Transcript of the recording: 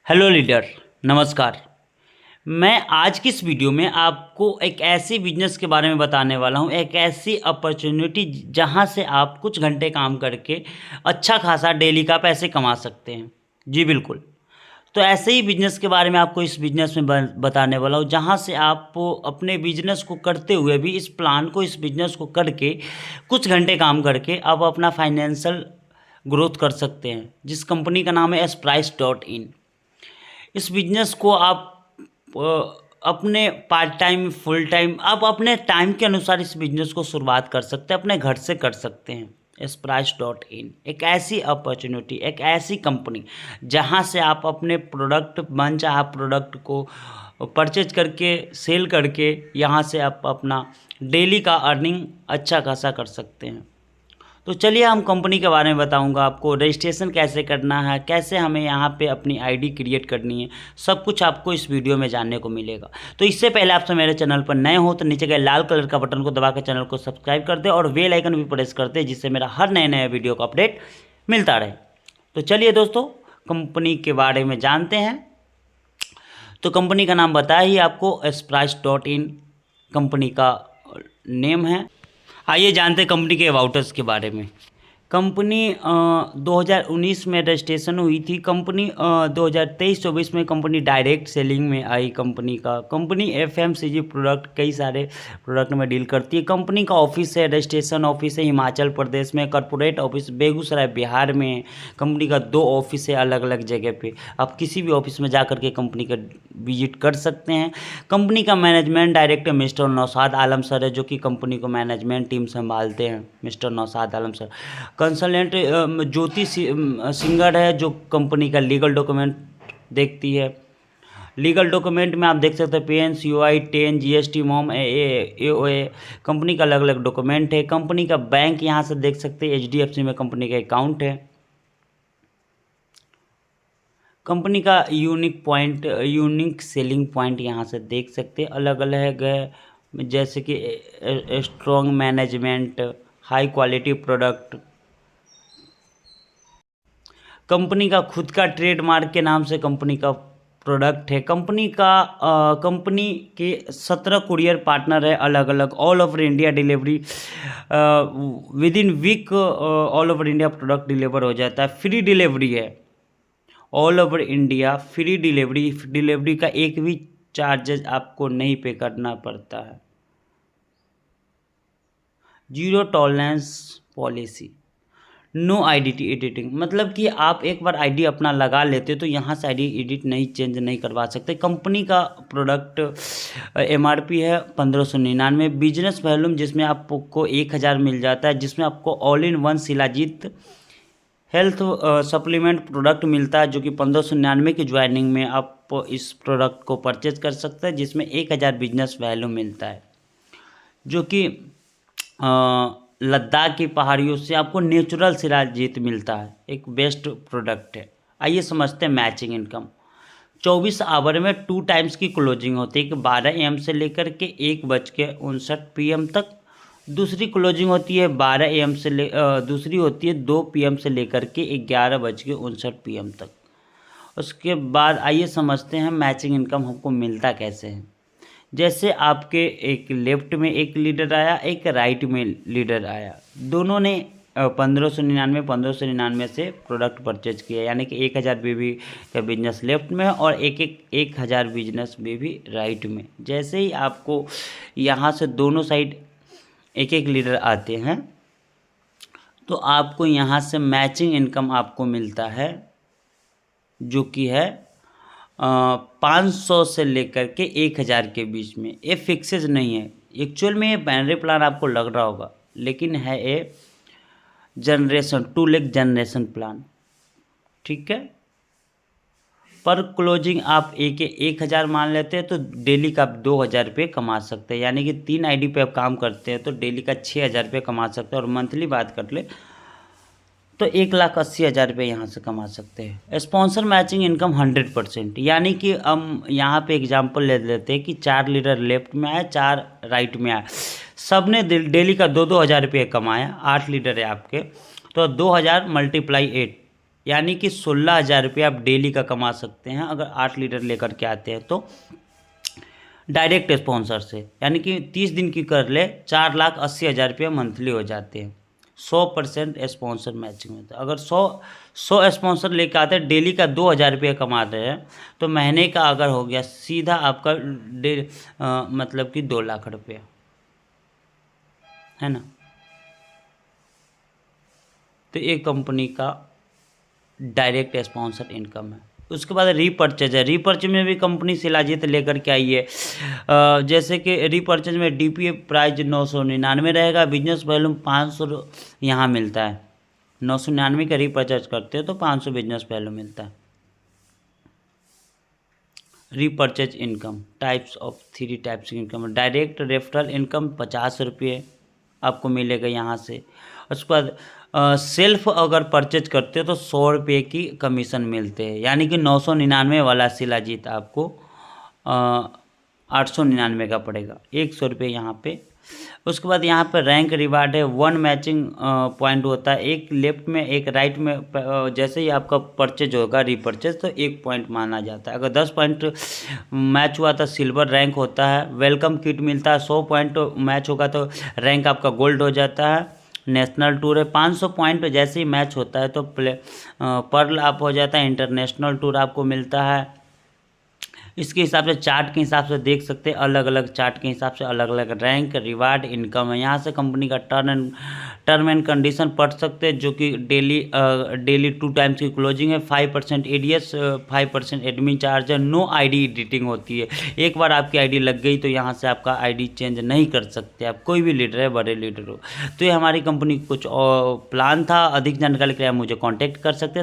Hello leader, नमस्कार। मैं आज की इस वीडियो में आपको एक ऐसी बिजनेस के बारे में बताने वाला हूं, एक ऐसी अपॉर्चुनिटी जहां से आप कुछ घंटे काम करके अच्छा खासा डेली का पैसे कमा सकते हैं। जी बिल्कुल। तो ऐसे ही बिजनेस के बारे में आपको इस बिजनेस में बताने वाला हूं, जहां से आप अपने बिजनेस को करते हुए भी इस बिजनेस को करके कुछ घंटे काम करके आप अपना फाइनेंशियल ग्रोथ कर सकते हैं। जिस कंपनी का नाम है Spryce.in। इस बिजनेस को आप अपने पार्ट टाइम, फुल टाइम, आप अपने टाइम के अनुसार इस बिजनेस को शुरुआत कर सकते हैं, अपने घर से कर सकते हैं। Spryce.in एक ऐसी अपॉर्चुनिटी, एक ऐसी कंपनी जहां से आप अपने प्रोडक्ट, मन चाहा प्रोडक्ट को परचेज करके, सेल करके यहां से आप अपना डेली का अर्निंग अच्छा खासा कर सकते हैं। तो चलिए हम कंपनी के बारे में बताऊंगा आपको, रजिस्ट्रेशन कैसे करना है, कैसे हमें यहाँ पे अपनी आईडी क्रिएट करनी है, सब कुछ आपको इस वीडियो में जानने को मिलेगा। तो इससे पहले आपसे मेरे चैनल पर नए हो तो नीचे के लाल कलर का बटन को दबा के चैनल को सब्सक्राइब कर दे और बेल आइकन भी प्रेस कर दे, जिससे मेरा हर नए वीडियो का अपडेट मिलता रहे। तो चलिए दोस्तों, कंपनी के बारे में जानते हैं। तो कंपनी का नाम बताया ही आपको, Spryce.in कंपनी का नेम है। आइए जानते हैं कंपनी के अबाउटर्स के बारे में। कंपनी 2019 में रजिस्ट्रेशन हुई थी। कंपनी 2023-24 में कंपनी डायरेक्ट सेलिंग में आई। कंपनी FMCG प्रोडक्ट, कई सारे प्रोडक्ट में डील करती है। कंपनी का ऑफिस है, रजिस्ट्रेशन ऑफिस है हिमाचल प्रदेश में, कॉर्पोरेट ऑफिस बेगूसराय बिहार में है। कंपनी का 2 ऑफिस है अलग अलग जगह पे। आप किसी भी ऑफिस में जा करके कंपनी का विजिट कर सकते हैं। कंपनी का management director mister Naushad Alam sir है, जो कि कंपनी को मैनेजमेंट टीम संभालते हैं। Mister Naushad Alam sir. Consultant ज्योति सिंगर है, जो कंपनी का लीगल डॉक्यूमेंट देखती है। लीगल डॉक्यूमेंट में आप देख सकते हैं PN, COI, 10 GST, mom, AOA, company का अलग अलग डॉक्यूमेंट है। कंपनी का बैंक यहाँ से देख सकते हैं, HDFC में कंपनी का अकाउंट है। कंपनी का यूनिक सेलिंग पॉइंट यहाँ से देख सकते हैं, अलग अलग है, जैसे कि strong management, high quality product. Company का खुद का ट्रेडमार्क के नाम से कंपनी का प्रोडक्ट है। कंपनी के 17 कुरियर पार्टनर है अलग अलग, all over India delivery, within week all over India product deliver हो जाता है। फ्री डिलीवरी है, all over India free delivery का एक भी चार्जेस आपको नहीं पे करना पड़ता है। Zero tolerance policy, no ID editing, मतलब कि आप एक बार आईडी अपना लगा लेते तो यहाँ से आईडी एडिट नहीं, चेंज नहीं करवा सकते। कंपनी का प्रोडक्ट MRP है 1599। बिजनेस वॉल्यूम जिसमें आपको 1000 मिल जाता है, जिसमें आपको all in one shilajit health supplement product मिलता है, जो कि 1599 की ज्वाइनिंग में आप इस प्रोडक्ट को परचेज कर सकते हैं, जिसमें 1000 बिजनेस वैल्यू मिलता है, जो कि लद्दाख की पहाड़ियों से आपको नेचुरल शिलाजीत मिलता है। एक बेस्ट प्रोडक्ट है। आइए समझते हैं मैचिंग इनकम। 24 आवर में 2 टाइम्स की क्लोजिंग होती है, कि 12 AM से लेकर के 1:59 PM तक। दूसरी क्लोजिंग होती है 12 AM से दूसरी होती है 2 PM से लेकर के 11:59 PM तक। उसके बाद आइए समझते हैं मैचिंग इनकम हमको मिलता कैसे है। जैसे आपके एक लेफ्ट में एक लीडर आया, एक राइट में लीडर आया, दोनों ने 1599 से प्रोडक्ट परचेज किया, यानी कि 1000 BB का बिजनेस लेफ्ट में है और 1000 बिजनेस BB राइट में। जैसे ही आपको यहाँ से दोनों साइड एक लीडर आते हैं, तो आपको यहाँ से मैचिंग इनकम आपको मिलता है, जो कि है 500 से लेकर के 1000 के बीच में। ये फिक्सेज नहीं है। एक्चुअल में ये बाइनरी प्लान आपको लग रहा होगा, लेकिन है ये जनरेशन 2 लाख जनरेशन प्लान, ठीक है। पर क्लोजिंग आप 1000 मान लेते हैं तो डेली का आप 2000 रुपये कमा सकते हैं, यानी कि 3 आईडी पे आप काम करते हैं तो डेली का 6000 रुपये कमा सकते हैं। और मंथली बात कर ले तो 1,80,000 रुपये यहाँ से कमा सकते हैं। स्पॉन्सर मैचिंग इनकम 100%, यानी कि हम यहाँ पे एग्जांपल ले लेते हैं कि 4 लीडर लेफ्ट में आए, 4 राइट में आए, सब ने डेली का 2-2 हज़ार रुपये कमाया। 8 लीडर है आपके, तो 2000 × 8 यानी कि 16,000 रुपये आप डेली का कमा सकते हैं अगर 8 लीटर लेकर के आते हैं तो, डायरेक्ट स्पॉन्सर से। यानी कि 30 दिन की कर ले 4,80,000 रुपये मंथली हो जाते हैं। 100% स्पॉन्सर मैचिंग में था। अगर 100 स्पॉन्सर लेकर आते हैं, डेली का 2,000 रुपये कमा रहे हैं, तो महीने का अगर हो गया सीधा आपका मतलब कि 2 लाख रुपये, है ना। तो ये कंपनी का डायरेक्ट स्पॉन्सर इनकम है। उसके बाद रीपर्चेज है। रीपर्चेज में भी कंपनी शिलाजीत लेकर के आई है। जैसे कि रीपर्चेज में डीपीए प्राइस 999 रहेगा, बिजनेस वैल्यू 500 यहाँ मिलता है। 999 का रीपर्चेज करते हो तो 500 बिजनेस वैल्यू मिलता है। Repurchase income types of 3 types income. Direct referral income 50 रुपये आपको मिलेगा यहाँ से। उसके बाद सेल्फ अगर परचेज करते हो तो 100 रुपये की कमीशन मिलते हैं। यानी कि 999 वाला शिलाजीत आपको 899 का पड़ेगा, 100 रुपये यहाँ पे। उसके बाद यहाँ पर रैंक रिवार्ड है। 1 मैचिंग पॉइंट होता है, एक लेफ्ट में एक राइट में। जैसे ही आपका परचेज होगा रीपरचेज तो 1 पॉइंट माना जाता है। अगर 10 पॉइंट मैच हुआ तो सिल्वर रैंक होता है। वेलकम किट मिलता है। 100 पॉइंट मैच होगा तो रैंक आपका गोल्ड हो जाता है। नेशनल टूर है। 500 पॉइंट जैसे ही मैच होता है तो पर्ल आप हो जाता है। इंटरनेशनल टूर आपको मिलता है। इसके हिसाब से चार्ट के हिसाब से देख सकते हैं, अलग अलग चार्ट के हिसाब से अलग अलग रैंक रिवार्ड इनकम है। यहाँ से कंपनी का टर्म एंड कंडीशन पढ़ सकते हैं, जो कि डेली 2 टाइम्स की क्लोजिंग है। 5% एडीएस, 5% एडमिन चार्ज है। नो आईडी एडिटिंग होती है। एक बार आपकी आईडी लग गई तो यहाँ से आपका आईडी चेंज नहीं कर सकते आप, कोई भी लीडर है, बड़े लीडर हो। तो ये हमारी कंपनी कुछ प्लान था। अधिक जानकारी के लिए आप मुझे कॉन्टैक्ट कर सकते हैं।